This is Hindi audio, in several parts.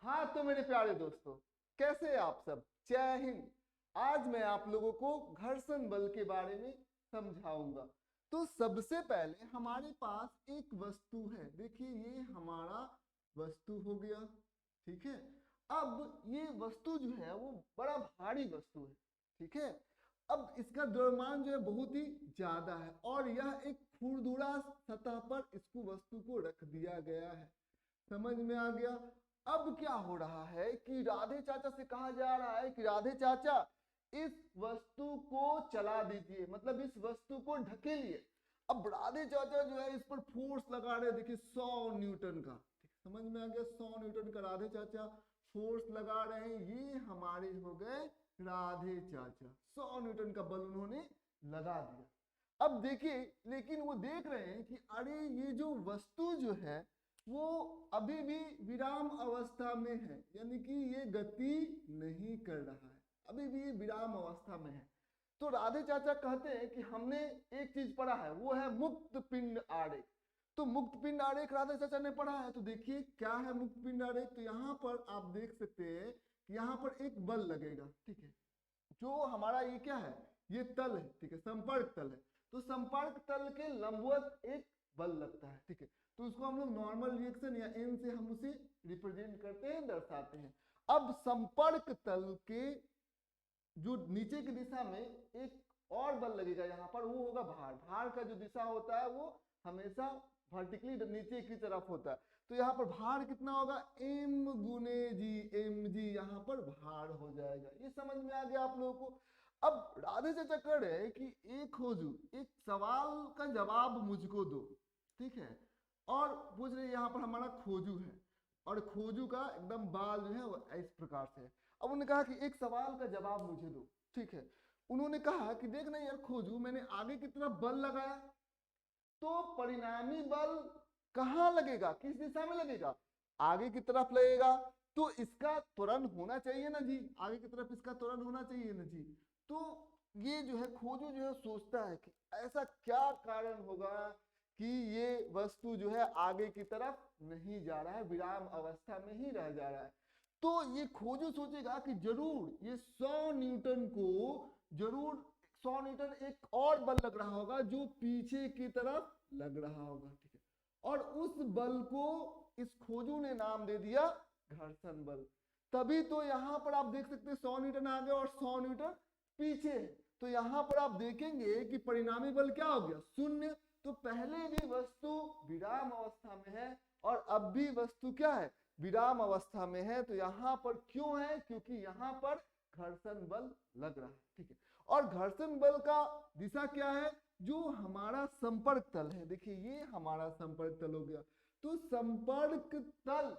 हाँ तो मेरे प्यारे दोस्तों, कैसे हैं आप सब? जय हिंद। आज मैं आप लोगों को घर्षण बल के बारे में समझाऊंगा। तो सबसे पहले हमारे पास एक वस्तु है, देखिए ये हमारा वस्तु हो गया, ठीक है। अब ये वस्तु जो है वो बड़ा भारी वस्तु है, ठीक है। अब इसका द्रव्यमान जो है बहुत ही ज्यादा है और यह एक खुरदुरा सतह पर इसको वस्तु को रख दिया गया है। समझ में आ गया? अब क्या हो रहा है कि राधे चाचा से कहा जा रहा है कि राधे चाचा इस वस्तु को चला दीजिए, मतलब इस वस्तु को ढकेलिए। अब राधे चाचा जो है इस पर फोर्स लगा रहे, देखिए 100 न्यूटन का, समझ में आ गया? 100 न्यूटन का राधे चाचा फोर्स लगा रहे हैं। ये हमारे हो गए राधे चाचा, 100 न्यूटन का बल उन्होंने लगा दिया। अब देखिए, लेकिन वो देख रहे हैं कि अरे ये जो वस्तु जो है वो अभी भी विराम अवस्था में है, यानी कि ये गति नहीं कर रहा है, अभी भी ये विराम अवस्था में है। तो राधे चाचा कहते हैं कि हमने एक चीज पढ़ा है, वो है मुक्त पिंड आरेख। तो मुक्त पिंड आरेख राधे चाचा ने पढ़ा है। तो देखिए क्या है मुक्त पिंड आरेख। तो यहाँ पर आप देख सकते हैं कि यहाँ पर एक बल लगेगा, ठीक है। जो हमारा ये क्या है, ये तल है, ठीक है, संपर्क तल है। तो संपर्क तल के लंबवत एक बल लगता है, ठीक है। तो उसको हम लोग नॉर्मल रिएक्शन या एन से हम उसे रिप्रेजेंट करते हैं, दर्शाते हैं। अब संपर्क तल के जो नीचे की दिशा में एक और बल लगेगा यहाँ पर, वो होगा भार। भार का जो दिशा होता है वो हमेशा वर्टिकली नीचे की तरफ होता है। तो यहाँ पर भार कितना होगा, एम गुने जी, एम जी यहाँ पर भार हो जाएगा। ये समझ में आ गया आप लोगों को? अब राधे चाचा कह रहे हैं कि एक खोजू, एक सवाल का जवाब मुझको दो, ठीक है। और पूछ रहे यहाँ पर हमारा खोजू है और खोजू का एकदम बाल जो है वो इस प्रकार से है। अब उन्होंने कहा कि एक सवाल का जवाब मुझे दो, ठीक है। उन्होंने कहा कि देखना यार खोजू, मैंने आगे की तरफ बल लगाया तो परिणामी बल कहाँ लगेगा, किस दिशा में लगेगा? आगे की तरफ लगेगा। तो इसका त्वरण होना चाहिए ना जी, आगे की तरफ इसका त्वरण होना चाहिए ना जी। तो ये जो है खोजू जो है सोचता है कि ऐसा क्या कारण होगा कि ये वस्तु जो है आगे की तरफ नहीं जा रहा है, विराम अवस्था में ही रह जा रहा है। तो ये खोजू सोचेगा कि जरूर ये 100 न्यूटन को, जरूर 100 न्यूटन एक और बल लग रहा होगा जो पीछे की तरफ लग रहा होगा, ठीक है। और उस बल को इस खोजू ने नाम दे दिया घर्षण बल। तभी तो यहां पर आप देख सकते हैं 100 न्यूटन आगे और 100 न्यूटन पीछे है। तो यहां पर आप देखेंगे कि परिणामी बल क्या हो गया, शून्य। तो पहले भी वस्तु विराम अवस्था में है और अब भी वस्तु क्या है, विराम अवस्था में है। तो यहां पर क्यों है, क्योंकि यहां पर घर्षण बल लग रहा है, ठीक है। और घर्षण बल का दिशा क्या है, जो हमारा संपर्क तल है, देखिए ये हमारा संपर्क तल हो गया। तो संपर्क तल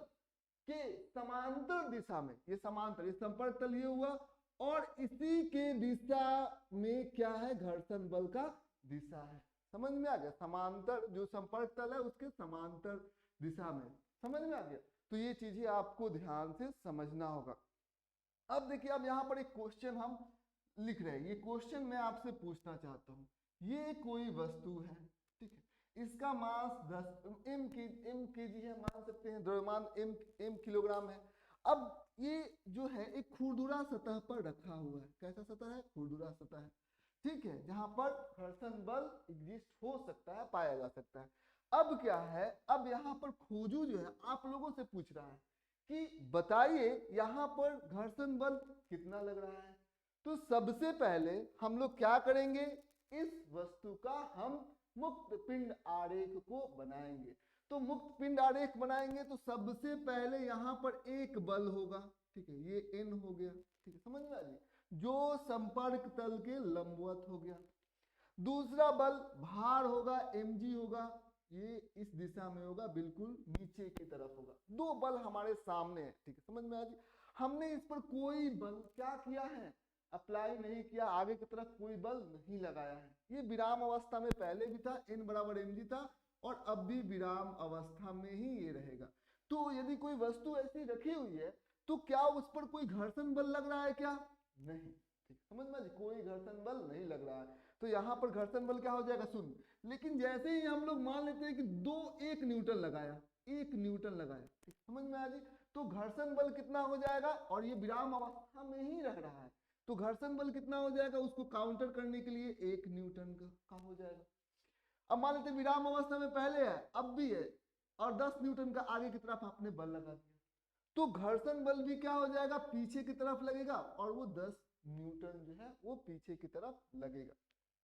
के समांतर दिशा में, ये समांतर, ये संपर्क तल ये हुआ और इसी के दिशा में क्या है, घर्षण बल का दिशा है। समझ में आ गया? समांतर जो संपर्क तल है उसके समांतर दिशा में, समझ में आ गया? तो ये चीजें आपको ध्यान से समझना होगा। अब देखिए, अब यहाँ पर एक क्वेश्चन हम लिख रहे हैं, ये क्वेश्चन मैं आपसे पूछना चाहता हूँ। ये कोई वस्तु है, ठीक है, इसका मास 10 एम के जी है, मान सकते हैं द्रव्यमान एम किलोग्राम है। अब ये जो है एक खुरदुरा सतह पर रखा हुआ है। कैसा सतह है? खुरदुरा सतह है, ठीक है, जहां पर घर्षण बल एग्जिस्ट हो सकता है, पाया जा सकता है। अब क्या है, अब यहाँ पर खोजू जो है आप लोगों से पूछ रहा है कि बताइए यहाँ पर घर्षण बल कितना लग रहा है। तो सबसे पहले हम लोग क्या करेंगे, इस वस्तु का हम मुक्त पिंड आरेख को बनाएंगे। तो मुक्त पिंड आरेख बनाएंगे तो सबसे पहले यहाँ पर एक बल होगा, ठीक है, ये एन हो गया, ठीक है, समझ में आ गया, जो संपर्क तल के लंबवत हो गया। दूसरा बल भार होगा, mg होगा, ये इस दिशा में होगा, बिल्कुल नीचे की तरफ होगा। दो बल हमारे सामने है, ठीक है, समझ में आ गया। हमने इस पर कोई बल क्या किया है, अप्लाई नहीं किया, आगे की तरफ कोई बल नहीं लगाया है। ये विराम अवस्था में पहले भी था, n बराबर mg था और अब भी विराम अवस्था में ही ये रहेगा। तो यदि कोई वस्तु ऐसी रखी हुई है तो क्या उस पर कोई घर्षण बल लग रहा है क्या? नहीं, समझ में, कोई घर्षण बल नहीं लग रहा है। तो यहाँ पर घर्षण बल क्या हो जाएगा, शून्य। लेकिन जैसे ही हम लोग मान लेते हैं कि 1 न्यूटन लगाया, 1 न्यूटन लगाया, ठीक, समझ में आ गई, तो घर्षण बल कितना हो जाएगा, और ये विराम अवस्था में ही रह रहा है, तो घर्षण बल कितना हो जाएगा, उसको काउंटर करने के लिए 1 न्यूटन का हो जाएगा। अब मान लेते विराम अवस्था में पहले है, अब भी है, और 10 न्यूटन का आगे की तरफ आपने बल लगा दिया, तो घर्षण बल भी क्या हो जाएगा, पीछे की तरफ लगेगा, और वो 10 न्यूटन जो है वो पीछे की तरफ लगेगा।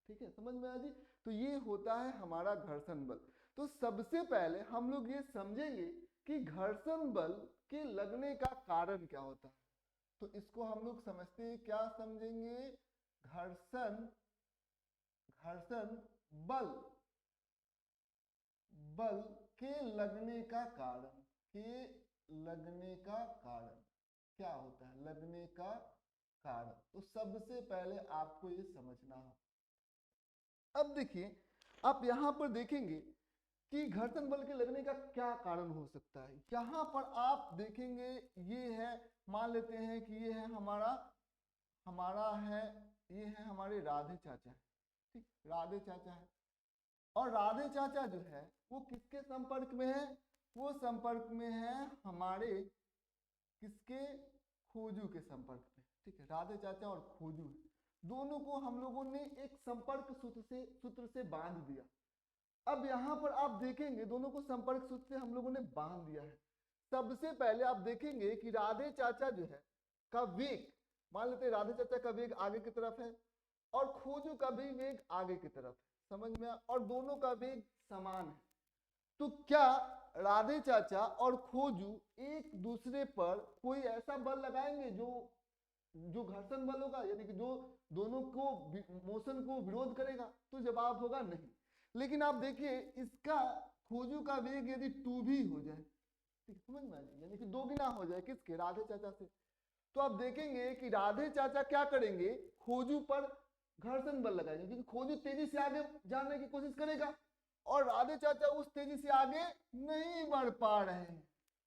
ठीक है, समझ में आ जी। तो ये होता है हमारा घर्षण बल। तो सबसे पहले हम लोग ये समझेंगे कि घर्षण बल के लगने का कारण क्या होता है। तो इसको हम लोग समझते हैं, क्या समझेंगे, घर्षण बल के लगने का कारण, क्या होता है, लगने का कारण। तो सबसे पहले आपको ये समझना है। अब देखिए, आप यहां पर देखेंगे कि घर्षण बल के लगने का क्या कारण हो सकता है। यहां पर आप देखेंगे, ये है, मान लेते हैं कि ये है हमारा है, ये है हमारे राधे चाचा, ठीक, राधे चाचा है, और राधे चाचा जो है वो किसके संपर्क में है, वो संपर्क में है हमारे किसके, खोजू के संपर्क में। ठीक है, राधे चाचा और खोजू दोनों को हम लोगों ने एक संपर्क सूत्र से बांध दिया। अब यहाँ पर आप देखेंगे दोनों को संपर्क सूत्र से हम लोगों ने बांध दिया है। सबसे पहले आप देखेंगे कि राधे चाचा जो है का वेग, मान लेते हैं राधे चाचा का वेग आगे की तरफ है और खोजू का भी वेग आगे की तरफ है, समझ में, और दोनों का वेग समान है। तो क्या राधे चाचा और खोजू एक दूसरे पर कोई ऐसा बल लगाएंगे जो घर्षण बल होगा, यानी कि जो दोनों को मोशन को विरोध करेगा? तो जवाब होगा नहीं। लेकिन आप देखिए, इसका खोजू का वेग यदि 2 भी हो जाए, ठीक, समझ में, यानी कि 2 गुना हो जाए किसके, राधे चाचा से, तो आप देखेंगे कि राधे चाचा क्या करेंगे, खोजू पर घर्षण बल लगाएंगे, क्योंकि खोजू तेजी से आगे जाने की कोशिश करेगा और राधे चाचा उस तेजी से आगे नहीं बढ़ पा रहे हैं,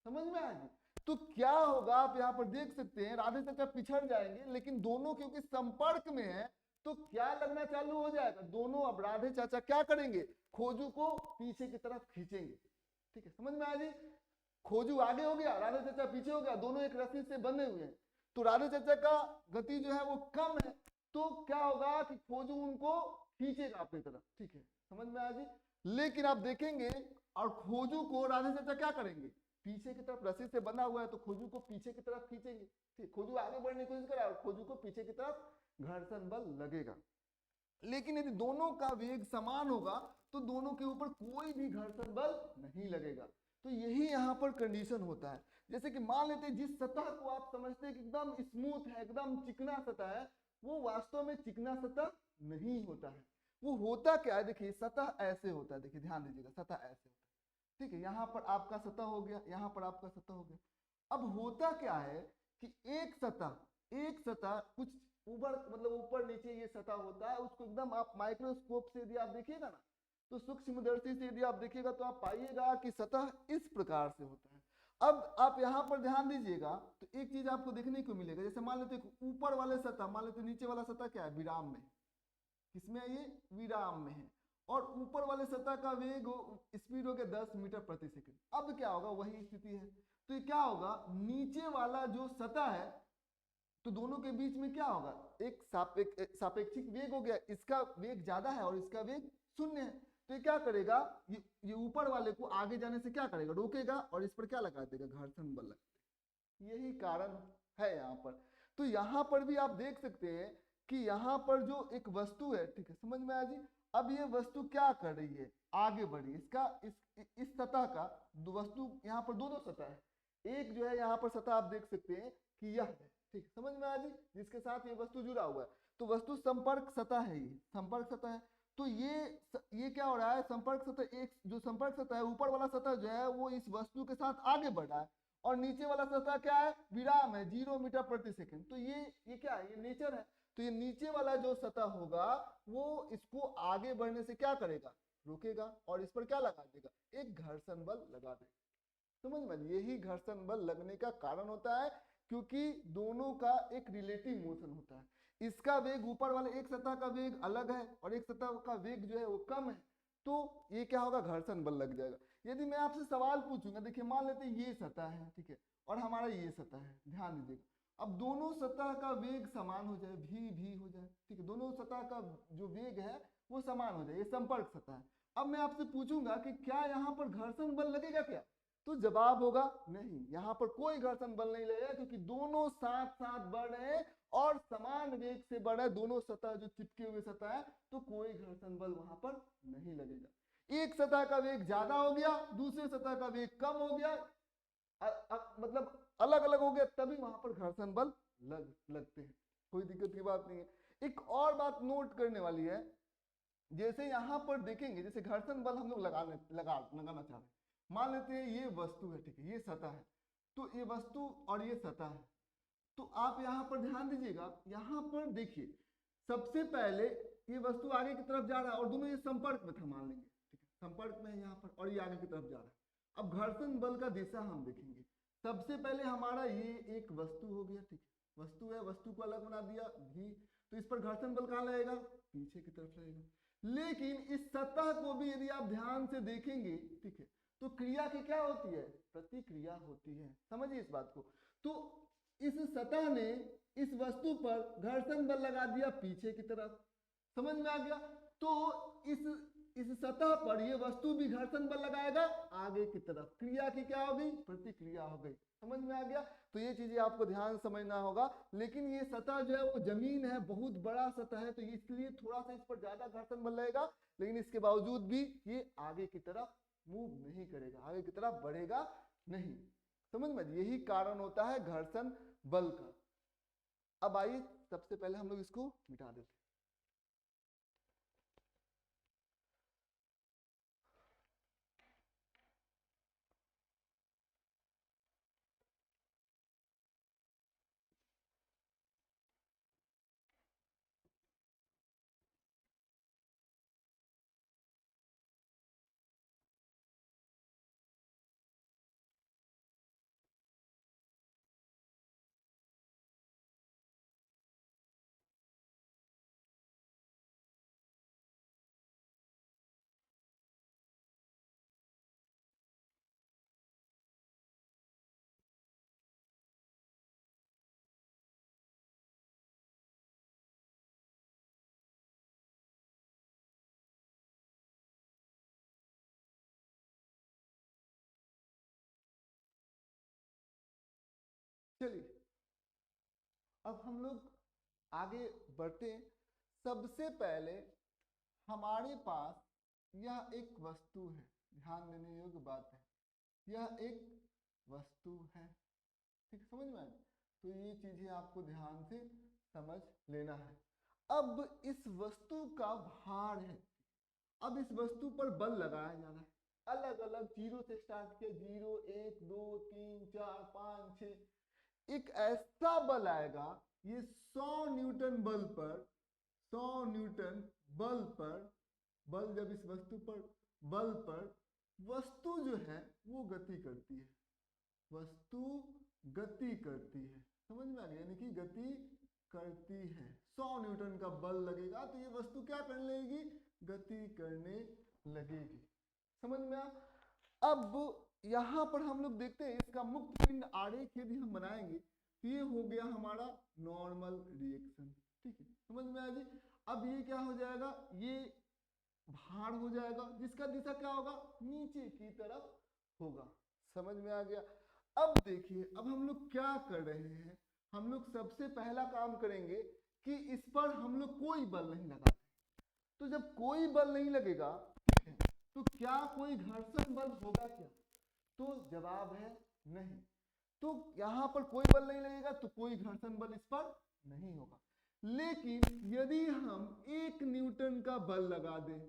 समझ में आ गई। तो क्या होगा, आप यहाँ पर देख सकते हैं, राधे चाचा पिछड़ जाएंगे, लेकिन दोनों क्योंकि संपर्क में है तो क्या लगना चालू हो जाएगा, दोनों अब राधे चाचा क्या करेंगे, खोजू को पीछे की तरफ खींचेंगे। ठीक है, समझ में आ गई। खोजू आगे हो गया, राधे चाचा पीछे हो गया, दोनों एक रस्सी से बंधे हुए हैं, तो राधे चाचा का गति जो है वो कम है, तो क्या होगा कि खोजू उनको खींचेगा अपनी तरफ। ठीक है, समझ में आ गई। लेकिन आप देखेंगे और खोजू को राधे चाचा क्या करेंगे, पीछे की तरफ, रस्सी से बंधा हुआ है तो खोजू को पीछे की तरफ खींचेंगे। ठीक, खोजू आगे बढ़ने की कोशिश करेगा और खोजू को पीछे की तरफ घर्षण बल लगेगा। लेकिन यदि दोनों का वेग समान होगा तो दोनों के ऊपर कोई भी घर्षण बल नहीं लगेगा। तो यही यहाँ पर कंडीशन होता है। जैसे कि मान लेते हैं जिस सतह को आप समझते हैं कि एकदम स्मूथ है, एकदम चिकना सतह है, वो वास्तव में चिकना सतह नहीं होता है। वो होता क्या है, देखिए सतह ऐसे होता है, देखिए ध्यान दीजिएगा, सतह ऐसे होता है। ठीक है, यहाँ पर आपका सतह हो गया, यहाँ पर आपका सतह हो गया। अब होता क्या है कि एक सतह कुछ ऊपर, मतलब ऊपर नीचे ये सतह होता है, उसको एकदम आप माइक्रोस्कोप से यदि आप देखिएगा ना, तो सूक्ष्मदर्शी से यदि आप देखिएगा तो आप पाइएगा कि सतह इस प्रकार से होता है। अब आप यहाँ पर ध्यान दीजिएगा तो एक चीज आपको देखने को मिलेगा, जैसे मान लेते ऊपर वाले सतह, मान लेते नीचे वाला सतह क्या है, विराम में, किसमें है, ये विराम में है, और ऊपर वाले सतह का वेग स्पीड हो गया 10 मीटर प्रति सेकंड। अब क्या होगा, वही स्थिति है, तो ये क्या होगा, नीचे वाला जो सतह है, तो दोनों के बीच में क्या होगा, एक सापेक्षिक वेग हो गया, इसका वेग ज्यादा है और इसका वेग 0 है, तो ये क्या करेगा, ये ऊपर वाले को आगे जाने से क्या करेगा, रोकेगा, और इस पर क्या लगा देगा, घर्षण बल लगा देगा। यही कारण है यहाँ पर। तो यहाँ पर भी आप देख सकते हैं कि यहाँ पर जो एक वस्तु है, ठीक है, समझ में आ जी। अब ये वस्तु क्या कर रही है, आगे बढ़ी, इसका इस सतह का वस्तु, यहाँ पर दो सतह है, एक जो है यहाँ पर सतह आप देख सकते हैं कि यह है, ठीक, समझ में आ जी, जिसके साथ ये वस्तु जुड़ा हुआ है, तो वस्तु संपर्क सतह है, ये संपर्क सतह है। तो ये क्या हो रहा है, संपर्क सतह, एक जो संपर्क सतह है, ऊपर वाला सतह जो है वो इस वस्तु के साथ आगे बढ़ रहा है, और नीचे वाला सतह क्या है, विराम है, 0 मीटर प्रति सेकंड। तो ये क्या है, ये नेचर है। तो ये नीचे वाला जो सतह होगा वो इसको आगे बढ़ने से क्या करेगा, रोकेगा, और इस पर क्या लगा देगा, एक घर्षण बल लगा देगा। समझ में, यही घर्षण बल लगने का कारण होता है, क्योंकि दोनों का एक रिलेटिव मोशन होता है। इसका वेग, ऊपर वाले एक सतह का वेग अलग है और एक सतह का वेग जो है वो कम है, तो ये क्या होगा, घर्षण बल लग जाएगा। यदि मैं आपसे सवाल पूछूंगा, देखिए मान लेते हैं ये सतह है, ठीक है, और हमारा ये सतह है, ध्यान दीजिएगा। अब दोनों सतह का वेग समान हो जाए, भी हो जाए, ठीक है, दोनों सतह का जो वेग है वो समान हो जाए, ये संपर्क सतह है। अब मैं आपसे पूछूंगा कि क्या यहाँ पर घर्षण बल लगेगा क्या, तो जवाब होगा नहीं, यहाँ पर कोई घर्षण बल नहीं लगेगा, क्योंकि दोनों साथ साथ बढ़ रहे हैं और समान वेग से बढ़ रहे, दोनों सतह जो चिपके हुए सतह है, तो कोई घर्षण बल वहां पर नहीं लगेगा। एक सतह का वेग ज्यादा हो गया, दूसरे सतह का वेग कम हो गया, मतलब अलग अलग हो गया, तभी वहां पर घर्षण बल लगते हैं, कोई दिक्कत की बात नहीं है। एक और बात नोट करने वाली है, जैसे यहाँ पर देखेंगे, जैसे घर्षण बल हम लोग लगाना चाह रहे हैं, मान लेते हैं ये वस्तु है, ठीक है, ये सतह है, तो ये वस्तु और ये सतह है, तो आप यहाँ पर ध्यान दीजिएगा, यहाँ पर देखिए सबसे पहले ये वस्तु आगे की तरफ जा रहा है और दोनों ये संपर्क में था, मान लेंगे, ठीक है, संपर्क में है यहाँ पर, और ये आगे की तरफ जा रहा है। अब घर्षण बल का दिशा हम देखेंगे, सबसे पहले हमारा ये एक वस्तु हो गया, ठीक है, वस्तु है, वस्तु को अलग बना दिया भी, तो इस पर घर्षण बल कहाँ लगेगा, पीछे की तरफ लगेगा। लेकिन इस सतह को भी यदि आप ध्यान से देखेंगे, ठीक है, तो क्रिया की क्या होती है, प्रतिक्रिया होती है, समझिए इस बात को। तो इस सतह ने इस वस्तु पर घर्षण बल लगा दिया पीछे की तरफ, समझ में आ गया। तो इस सतह पर ये वस्तु भी घर्षण बल लगाएगा आगे की तरफ, क्रिया की क्या हो गई, प्रतिक्रिया हो गई, समझ में आ गया। तो ये चीजें आपको ध्यान समझना होगा। लेकिन ये सतह जो है वो जमीन है, बहुत बड़ा सतह है, तो इसलिए थोड़ा सा इस पर ज्यादा घर्षण बल लगेगा, लेकिन इसके बावजूद भी ये आगे की तरफ मूव नहीं करेगा, आगे की तरफ बढ़ेगा नहीं, समझ में। यही कारण होता है घर्षण बल का। अब आइए सबसे पहले हम लोग इसको मिटा देते हैं। चलिए अब हम लोग आगे बढ़ते हैं। सबसे पहले हमारे पास यह एक वस्तु है, ध्यान देने योग्य बात है, यह एक वस्तु है, ठीक, समझ में आए। तो ये चीजें आपको ध्यान से समझ लेना है। अब इस वस्तु का भार है, अब इस वस्तु पर बल लगाया जा रहा है, अलग अलग जीरो से स्टार्ट किया, 0 1 2 3 4 5 6, एक ऐसा बल आएगा, ये 100 न्यूटन बल पर, 100 न्यूटन बल पर, बल जब इस वस्तु पर, बल पर वस्तु जो है वो गति करती है, वस्तु गति करती है, समझ में आ गया, यानी कि गति करती है। 100 न्यूटन का बल लगेगा तो ये वस्तु क्या करने लगेगी, गति करने लगेगी, समझ में आ। अब यहाँ पर हम लोग देखते हैं इसका मुक्त पिंड आरेख यदि हम बनाएंगे तो ये हो गया हमारा नॉर्मल रिएक्शन, ठीक है, समझ में आ जी। अब ये क्या हो जाएगा, ये भार हो जाएगा जिसका दिशा क्या होगा, नीचे की तरफ होगा, समझ में आ गया। अब देखिए अब हम लोग क्या कर रहे हैं, हम लोग सबसे पहला काम करेंगे कि इस पर हम लोग कोई बल नहीं लगाते। तो जब कोई बल नहीं लगेगा, ठीक है, तो क्या कोई घर्षण बल होगा क्या, तो जवाब है नहीं। तो यहां पर कोई बल नहीं लगेगा तो कोई घर्षण बल इस पर नहीं होगा। लेकिन यदि हम 1 न्यूटन का बल लगा दें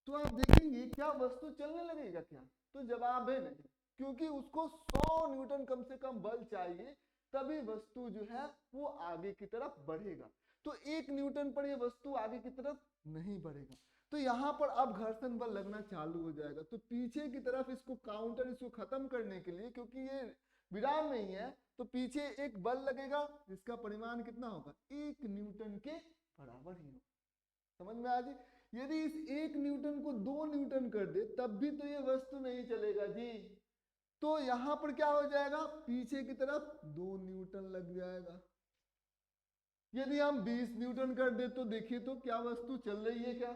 तो आप देखेंगे क्या वस्तु चलने लगेगा क्या, तो जवाब है नहीं, क्योंकि उसको 100 न्यूटन कम से कम बल चाहिए तभी वस्तु जो है वो आगे की तरफ बढ़ेगा। तो 1 न्यूटन पर ये वस्तु आगे की तरफ नहीं बढ़ेगा। तो यहाँ पर अब घर्षण बल लगना चालू हो जाएगा। तो पीछे की तरफ इसको काउंटर, इसको खत्म करने के लिए, क्योंकि ये विराम नहीं है, तो पीछे एक बल लगेगा जिसका परिमाण कितना होगा, 1 न्यूटन के बराबर ही होगा, समझ में आ जी। यदि इस 1 न्यूटन को 2 न्यूटन कर दे तब भी तो ये वस्तु नहीं चलेगा जी। तो यहां पर क्या हो जाएगा, पीछे की तरफ 2 न्यूटन लग जाएगा। यदि हम 20 न्यूटन कर दे तो देखिए तो क्या वस्तु चल रही है क्या,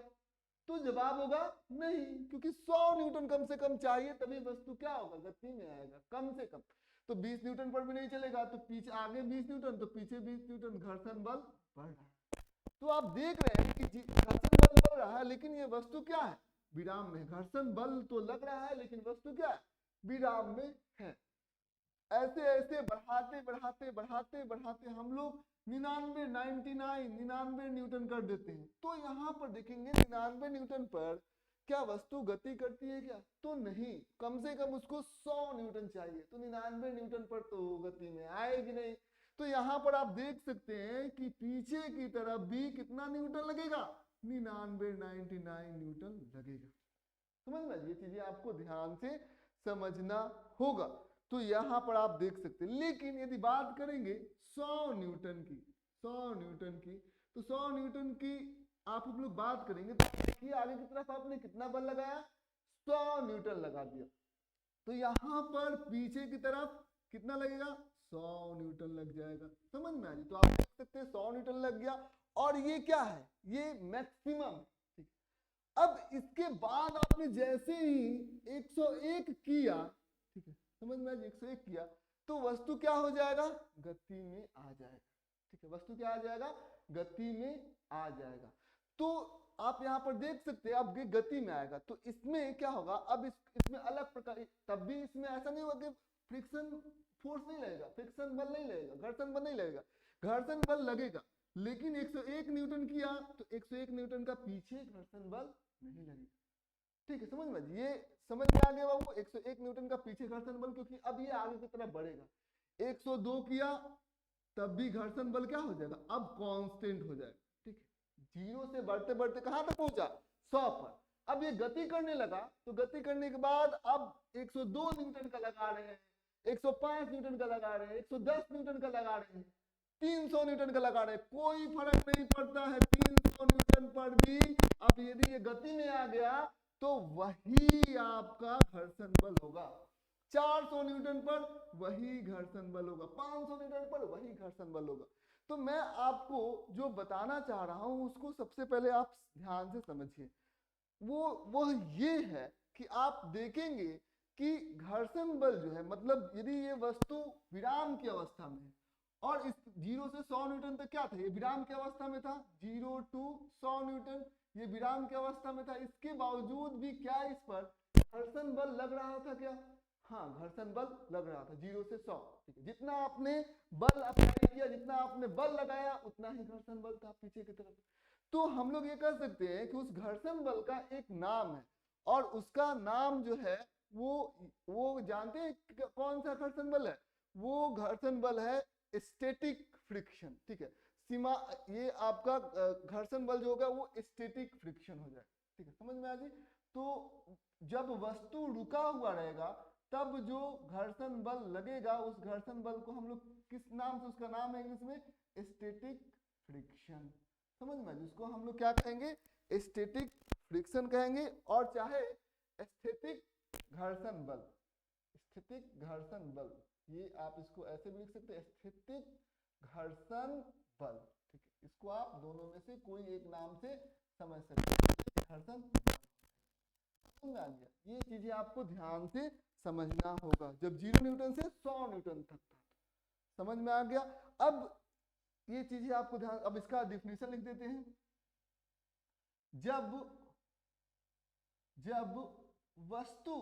तो जवाब होगा नहीं, क्योंकि 100 न्यूटन कम से कम चाहिए तभी वस्तु क्या होगा, गति में आएगा कम से कम। तो 20 न्यूटन पर भी नहीं चलेगा, तो पीछे आगे 20 न्यूटन तो पीछे 20 न्यूटन, घर्षण बल बढ़ रहा है। तो आप देख रहे हैं कि घर्षण बल बढ़ रहा है लेकिन ये वस्तु क्या है, विराम में। घर्षण बल तो लग रहा है लेकिन वस्तु क्या है, विराम में है। ऐसे ऐसे बढ़ाते बढ़ाते बढ़ाते बढ़ाते हम लोग 99 न्यूटन कर देते हैं। तो यहाँ पर देखेंगे 99 न्यूटन पर क्या वस्तु गति करती है क्या, तो नहीं, कम से कम उसको 100 न्यूटन चाहिए। तो 99 न्यूटन पर तो गति में आएगी नहीं। तो यहाँ पर आप देख सकते हैं कि पीछे की तरफ भी कितना न्यूटन लगेगा, 99 न्यूटन लगेगा। समझ में, ये चीजें आपको ध्यान से समझना होगा। तो यहाँ पर आप देख सकते हैं। लेकिन यदि बात करेंगे 100 न्यूटन की, 100 न्यूटन की, तो 100 न्यूटन की आप लोग बात करेंगे तो देखिए आगे की तरफ आपने कितना बल लगाया, 100 न्यूटन लगा दिया। तो यहाँ पर पीछे की तरफ कितना लगेगा, 100 न्यूटन लग जाएगा। समझ में आ रही, तो आप देख सकते हैं 100 न्यूटन लग गया। और ये क्या है, ये मैक्सिमम। अब इसके बाद आपने जैसे ही 101 किया, ठीक है, समझ में, 101 किया तो वस्तु क्या हो जाएगा, गति में आ जाएगा। ठीक है, वस्तु क्या आ जाएगा, गति में आ जाएगा। तो आप यहाँ पर देख सकते हैं अब ये गति में आएगा तो इसमें क्या होगा, अब इसमें अलग प्रकार, तब भी इसमें ऐसा नहीं होगा कि फ्रिक्शन फोर्स नहीं लगेगा, फ्रिक्शन बल नहीं लगेगा, घर्षण बल नहीं लगेगा, घर्षण बल लगेगा। लेकिन 101 न्यूटन किया तो 101 न्यूटन का पीछे घर्षण बल नहीं लगेगा। ठीक है, समझ में, ये समझ में आ गया बाबू, 101 न्यूटन का पीछे घर्षण बल, क्योंकि अब ये आगे की तरफ बढ़ेगा। 102 किया तब भी घर्षण बल क्या हो जाएगा, अब कांस्टेंट हो जाएगा। ठीक है, 0 से बढ़ते बढ़ते कहां तक पहुंचा, 100 पर। अब ये गति करने लगा तो गति करने के बाद अब 102 न्यूटन का लगा रहे हैं, 105 न्यूटन का लगा रहे हैं, 110 न्यूटन का लगा रहे हैं, 300 न्यूटन का लगा रहे हैं, कोई फर्क नहीं पड़ता है 300 न्यूटन पर भी। अब यदि ये गति में आ गया तो वही आपका घर्षण बल होगा। 400 न्यूटन पर वही घर्षण बल होगा, 500 न्यूटन पर वही घर्षण बल होगा। तो मैं आपको जो बताना चाह रहा हूं उसको सबसे पहले आप ध्यान से समझिए। वो ये है कि आप देखेंगे कि घर्षण बल जो है, मतलब यदि ये वस्तु विराम की अवस्था में है और इस 0 से 100 न्यूटन तक क्या था, ये विराम की अवस्था में था, 0 to 100 न्यूटन ये विराम की अवस्था में था। इसके बावजूद भी क्या इस पर घर्षण बल लग रहा था क्या, हाँ घर्षण बल लग रहा था 0 से 100। ठीक है, जितना आपने बल अप्लाई किया, जितना आपने बल लगाया उतना ही घर्षण बल था पीछे की तरफ। तो हम लोग ये कह सकते हैं कि उस घर्षण बल का एक नाम है और उसका नाम जो है वो जानते हैं कौन सा घर्षण बल है, वो घर्षण बल है स्टैटिक फ्रिक्शन। ठीक है, सीमा, ये आपका घर्षण बल जो होगा वो स्टैटिक फ्रिक्शन हो जाए। ठीक है, समझ में आ गई। तो जब वस्तु रुका हुआ रहेगा तब जो घर्षण बल लगेगा उस घर्षण बल को हम लोग किस नाम से, उसका नाम है इंग्लिश में स्टैटिक फ्रिक्शन। समझ में, जिसको हम लोग क्या कहेंगे, स्टैटिक फ्रिक्शन कहेंगे। और चाहे स्टैटिक घर्षण बल, स्टैटिक घर्षण बल, ये आप इसको ऐसे भी लिख सकते हैं, स्टैटिक घर्षण बल। ठीक है, इसको आप दोनों में से कोई एक नाम से समझ सकते हैं, घर्षण बल। समझ में आ गया, ये चीजें आपको ध्यान से समझना होगा जब 0 न्यूटन से 100 न्यूटन तक था। समझ में आ गया। अब ये चीजें आपको ध्यान, अब इसका डिफिनेशन लिख देते हैं। जब वस्तु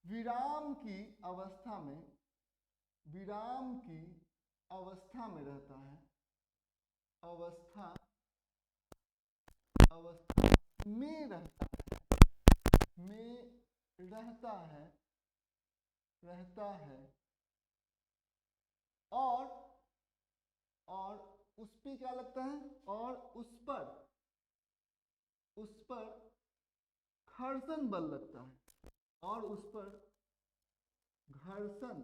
विराम की अवस्था में रहता है, अवस्था में रहता है और उस पे क्या लगता है, और उस पर घर्षण बल लगता है, और उस पर घर्षण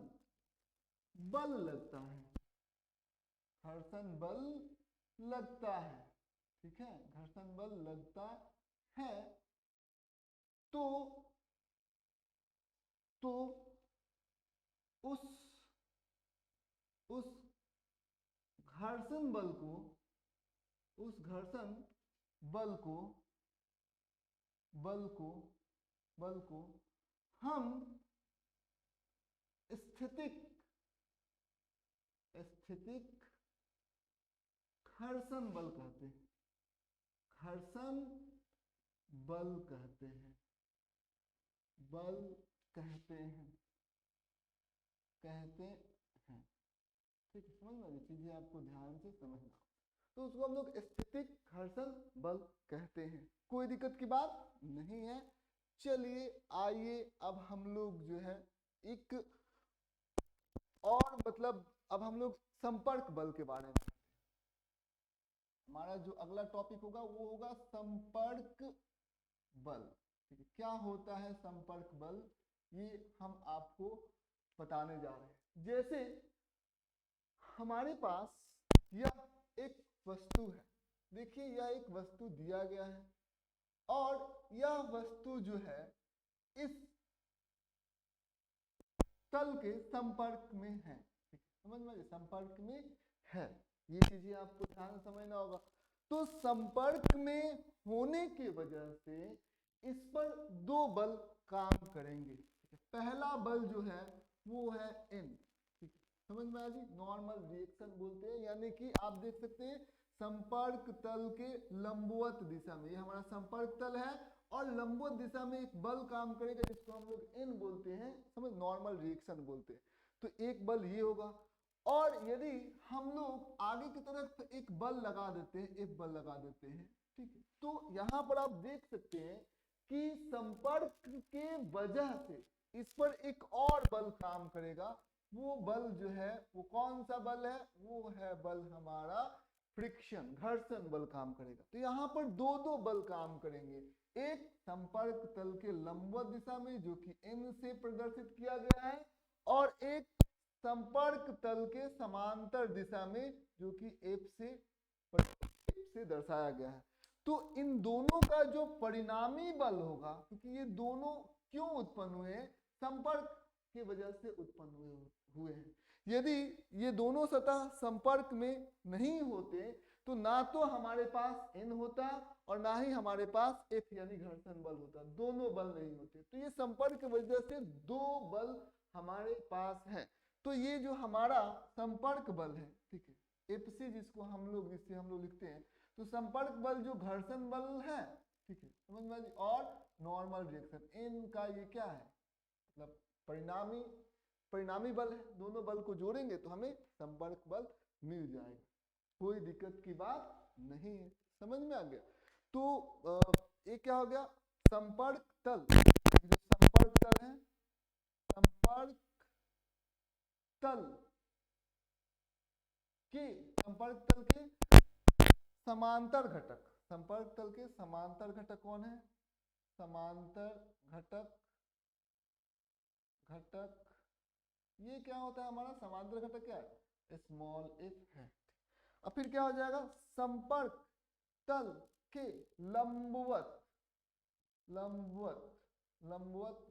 बल लगता है। घर्षण बल लगता है, ठीक है, घर्षण बल लगता है, तो उस घर्षण बल को उस घर्षण बल को बल को बल को हम स्थितिक घर्षण बल कहते हैं, घर्षण बल कहते हैं, बल कहते हैं, ठीक है, समझ में चीजें आपको ध्यान से समझना, तो उसको हम लोग स्थितिक घर्षण बल कहते हैं। कोई दिक्कत की बात नहीं है। चलिए आइए अब हम लोग जो है एक और मतलब अब हम लोग संपर्क बल के बारे में, हमारा जो अगला टॉपिक होगा वो होगा संपर्क बल, ठीक है। क्या होता है संपर्क बल, ये हम आपको बताने जा रहे हैं। जैसे हमारे पास यह एक वस्तु है, देखिए यह एक वस्तु दिया गया है और यह वस्तु जो है इस तल के संपर्क में है, ठीक है, समझ में, संपर्क में है, ये चीजें आपको ध्यान समझना होगा। तो संपर्क में होने की वजह से इस पर दो बल काम करेंगे, ठीक है। पहला बल जो है वो है N, ठीक है, समझ में आ गई, नॉर्मल रिएक्शन बोलते हैं, यानी कि आप देख सकते हैं संपर्क तल के लंबवत दिशा में, ये हमारा संपर्क तल है और लंबवत दिशा में एक बल काम करेगा जिसको हम लोग N बोलते हैं, समझ, नॉर्मल रिएक्शन बोलते हैं। तो एक बल ये होगा, और यदि हम लोग आगे की तरफ एक बल लगा देते हैं, एक बल लगा देते हैं, ठीक है, तो यहाँ पर आप देख सकते हैं कि संपर्क के वजह से इस पर एक और बल काम करेगा। वो बल जो है वो कौन सा बल है, वो है बल हमारा फ्रिक्शन, घर्षण बल काम करेगा। तो यहाँ पर दो दो बल काम करेंगे, एक संपर्क तल के लंबवत दिशा में जो कि N से प्रदर्शित किया गया है, और एक संपर्क तल के समांतर दिशा में जो कि F से दर्शाया गया है। तो इन दोनों का जो परिणामी बल होगा, क्योंकि ये दोनों क्यों उत्पन्न हुए हैं, संपर्क की वजह से उत्पन्न हुए हैं। यदि ये दोनों सतह संपर्क में नहीं होते तो ना तो हमारे पास N होता और ना ही हमारे पास F यानी घर्षण बल होता, दोनों बल नहीं होते। तो ये संपर्क की वजह से दो बल हमारे पास है। तो ये जो हमारा संपर्क बल है, ठीक है, FC जिसको हम लोग लिखते हैं, तो संपर्क बल जो घर्षण बल है, ठीक है, समझ में, और नॉर्मल रिएक्शन इनका ये क्या है, मतलब परिणामी बल है। दोनों बल को जोड़ेंगे तो हमें संपर्क बल मिल जाएगा, कोई दिक्कत की बात नहीं है, समझ में आ गया। तो ये क्या हो गया, संपर्क तल, जो संपर्क तल है, संपर्क तल के समांतर घटक, संपर्क तल के समांतर घटक कौन है, समांतर घटक ये क्या होता है हमारा समांतर घटक, क्या है, स्मॉल f है। अब फिर क्या हो जाएगा, संपर्क तल के लंबवत घटक,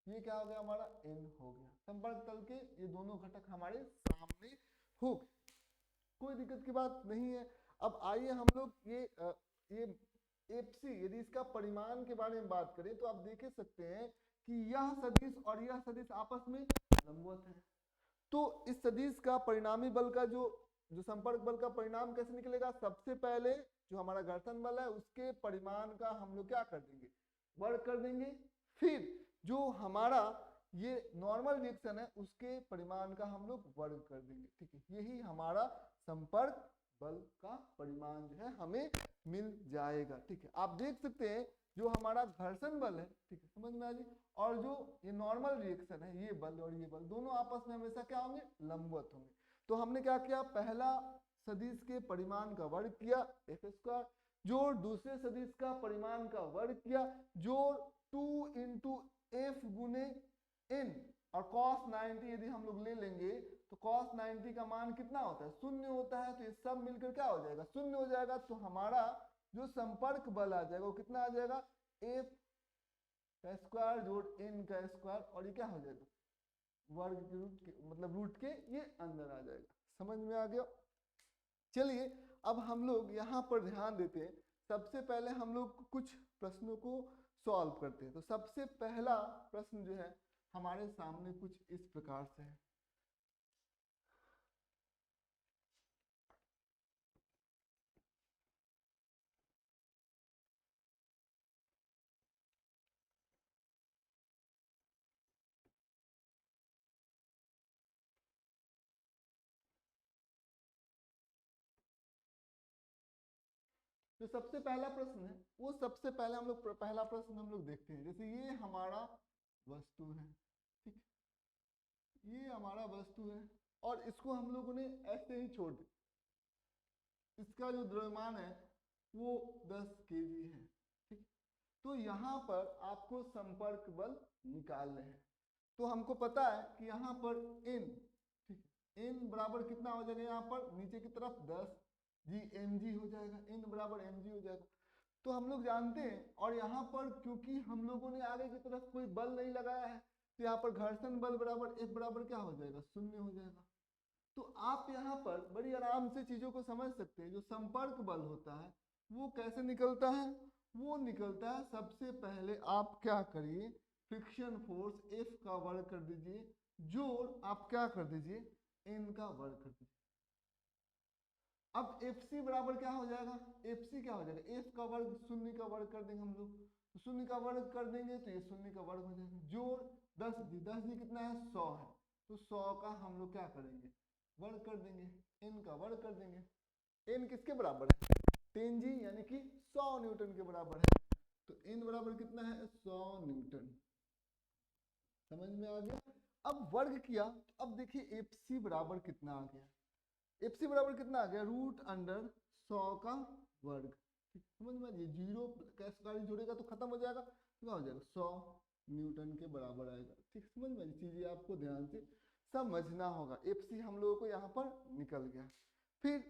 ये क्या हो गया हमारा N हो गया। संपर्क तल के ये दोनों घटक हमारे सामने हो गए, कोई दिक्कत की बात नहीं है। अब आइए हम लोग ये FC यदि इसका परिमाण के बारे में बात करें तो आप देख सकते हैं कि यह सदिश और यह सदिश आपस में लंबवत है। तो इस सदिश का परिणामी बल का जो संपर्क बल का परिणाम कैसे निकलेगा, सबसे पहले जो हमारा घर्षण बल है उसके परिमाण का हम लोग क्या कर देंगे, वर्ग कर देंगे। फिर जो हमारा ये नॉर्मल रिएक्शन है उसके परिमाण का हम लोग वर्ग कर देंगे, ठीक है, यही हमारा संपर्क बल का परिमाण जो है हमें मिल जाएगा, ठीक है। आप देख सकते हैं जो हमारा घर्षण बल है, ठीक है, समझ में आ गई, और जो ये नॉर्मल रिएक्शन है, ये बल और ये बल दोनों आपस में हमेशा क्या होंगे, लंबवत होंगे। तो हमने क्या किया, पहला सदिश के परिमाण का वर्ग किया f², जोड़ दूसरे सदिश का परिमाण का वर्ग किया, जोड़ 2 × f गुने n, और cos 90 यदि हम लोग ले लेंगे तो cos 90 का मान कितना होता है, शून्य होता है। तो ये सब मिलकर क्या हो जाएगा, शून्य हो जाएगा। तो हमारा जो संपर्क बल आ जाएगा वो कितना आ जाएगा, F का स्क्वायर जोड़ n का स्क्वायर, और ये क्या हो जाएगा, वर्ग के रूट के मतलब रूट के ये अंदर आ जाएगा। समझ में आ गया। चलिए अब हम लोग यहाँ पर ध्यान देते हैं। सबसे पहले हम लोग कुछ प्रश्नों को सॉल्व करते हैं। तो सबसे पहला प्रश्न जो है हमारे सामने कुछ इस प्रकार से है। जो सबसे पहला प्रश्न है वो सबसे पहले हम लोग पहला प्रश्न हम लोग देखते हैं। जैसे ये हमारा वस्तु है, ठीक, ये हमारा वस्तु है और इसको हम लोगों ने ऐसे ही छोड़ दिया। इसका जो द्रव्यमान है वो 10 केजी है, ठीक। तो यहाँ पर आपको संपर्क बल निकालने हैं। तो हमको पता है कि यहाँ पर n, ठीक है, n बराबर कितना हो जाएगा, यहाँ पर नीचे की तरफ 10 जी mg हो जाएगा, n बराबर mg हो जाएगा। तो हम लोग जानते हैं, और यहाँ पर क्योंकि हम लोगों ने आगे की तरफ कोई बल नहीं लगाया है तो यहाँ पर घर्षण बल बराबर F बराबर क्या हो जाएगा, शून्य हो जाएगा। तो आप यहाँ पर बड़ी आराम से चीजों को समझ सकते हैं। जो संपर्क बल होता है वो कैसे निकलता है, वो निकलता है सबसे पहले आप क्या करिए, फ्रिक्शन फोर्स F का वर्ग कर दीजिए, जोड़ आप क्या कर दीजिए, N का वर्ग कर दीजिए। अब FC बराबर क्या हो जाएगा, FC क्या हो जाएगा, F का वर्ग शून्य का वर्ग कर देंगे हम लोग। तो शून्य का वर्ग कर देंगे तो ये शून्य का वर्ग हो जाएगा, जोड़ 10 जी कितना है, 100 है। तो 100 का हम लोग क्या करेंगे, वर्ग कर देंगे, n का वर्ग कर देंगे। n किसके बराबर है, 10 जी यानी कि 100 न्यूटन के बराबर है। तो n बराबर कितना है, 100 न्यूटन। समझ में आ गया। अब वर्ग किया तो अब देखिए FC बराबर कितना आ गया, FC बराबर कितना आ गया, रूट अंडर 100 का वर्ग। समझ में, ये जीरो का स्क्वायर जोड़ेगा तो खत्म हो जाएगा, क्या हो जाएगा, 100 न्यूटन के बराबर आएगा। ठीक, समझ में, चीजें आपको ध्यान से समझना होगा। FC हम लोगों को यहाँ पर निकल गया। फिर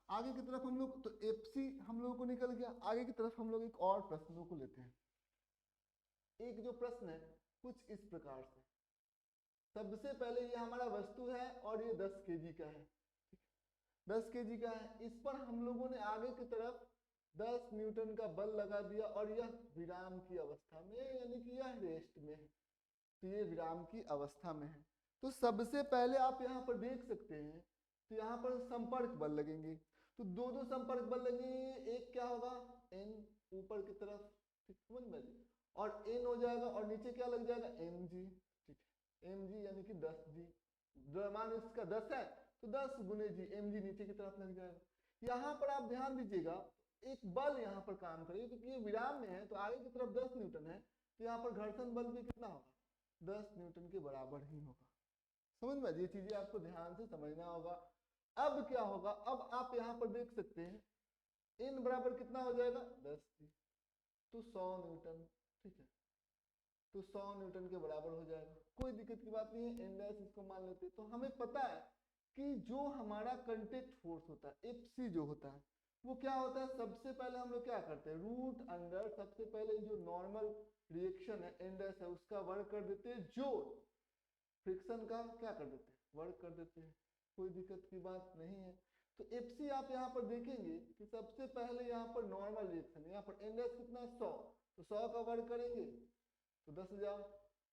आगे की तरफ हम लोग, तो FC हम लोगों को निकल गया। आगे की तरफ हम लोग एक और प्रश्नों को लेते हैं। एक जो प्रश्न है कुछ इस प्रकार से, सबसे पहले ये हमारा वस्तु है और ये 10 केजी का है, 10 केजी का है। इस पर हम लोगों ने आगे की तरफ 10 न्यूटन का बल लगा दिया और यह विराम की अवस्था में, यानी कि यह रेस्ट में है। तो ये विराम की अवस्था में है। तो सबसे पहले आप यहाँ पर देख सकते हैं, तो यहाँ पर संपर्क बल लगेंगे। तो दो दो संपर्क बल लगेंगे। एक क्या होगा, N ऊपर की तरफ, ठीक, समझ में, और N हो जाएगा और नीचे क्या लग जाएगा, mg, ठीक, mg यानी कि 10 जी। द्रव्यमान इसका 10 है तो 10 गुने जी, mg नीचे की तरफ लग जाएगा। यहाँ पर आप ध्यान दीजिएगा, एक बल यहाँ पर काम करेगा क्योंकि ये विराम में है तो आगे की तरफ 10 न्यूटन है, तो यहाँ पर घर्षण बल भी कितना होगा, 10 न्यूटन के बराबर ही होगा। समझ में, ये चीजें आपको ध्यान से समझना होगा। अब क्या होगा, अब आप यहाँ पर देख सकते हैं n बराबर कितना हो जाएगा, 10 जी, तो 100 न्यूटन, ठीक है, तो 100 न्यूटन के बराबर हो जाएगा। कोई दिक्कत की बात नहीं है, n डैश इसको मान लेते हैं। तो हमें पता है कि जो हमारा कंटेक्ट फोर्स होता है FC जो होता है वो क्या होता है, सबसे पहले हम लोग क्या करते हैं, रूट अंडर सबसे पहले जो नॉर्मल रिएक्शन है n डैश है उसका वर्ग कर देते हैं, जो फ्रिक्शन का क्या कर देते हैं, वर्ग कर देते हैं। कोई दिक्कत की बात नहीं है। तो FC आप यहाँ पर देखेंगे कि सबसे पहले यहाँ पर नॉर्मल रिएक्शन है, यहाँ पर n डैश कितना है, 100, तो 100 का वर्ग करेंगे तो 10,000,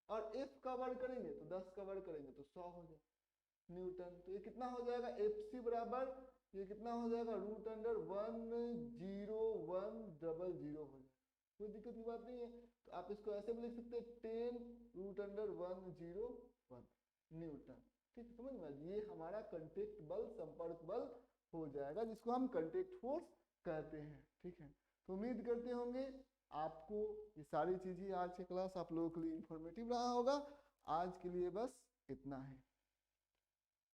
और F का वर्ग करेंगे तो 10 का वर्ग करेंगे तो 100 हो जाए न्यूटन। तो ये कितना हो जाएगा, FC बराबर ये कितना हो जाएगा, रूट अंडर 10100 हो जाएगा। कोई दिक्कत की बात नहीं है। तो आप इसको ऐसे भी लिख सकते हैं, 10 रूट अंडर 101 न्यूटन। ठीक, समझ में, ये हमारा कंटेक्ट बल, संपर्क बल हो जाएगा, जिसको हम कंटेक्ट फोर्स कहते हैं। ठीक है, तो उम्मीद करते होंगे आपको ये सारी चीजें, आज की क्लास आप लोगों के लिए इंफॉर्मेटिव रहा होगा। आज के लिए बस इतना है।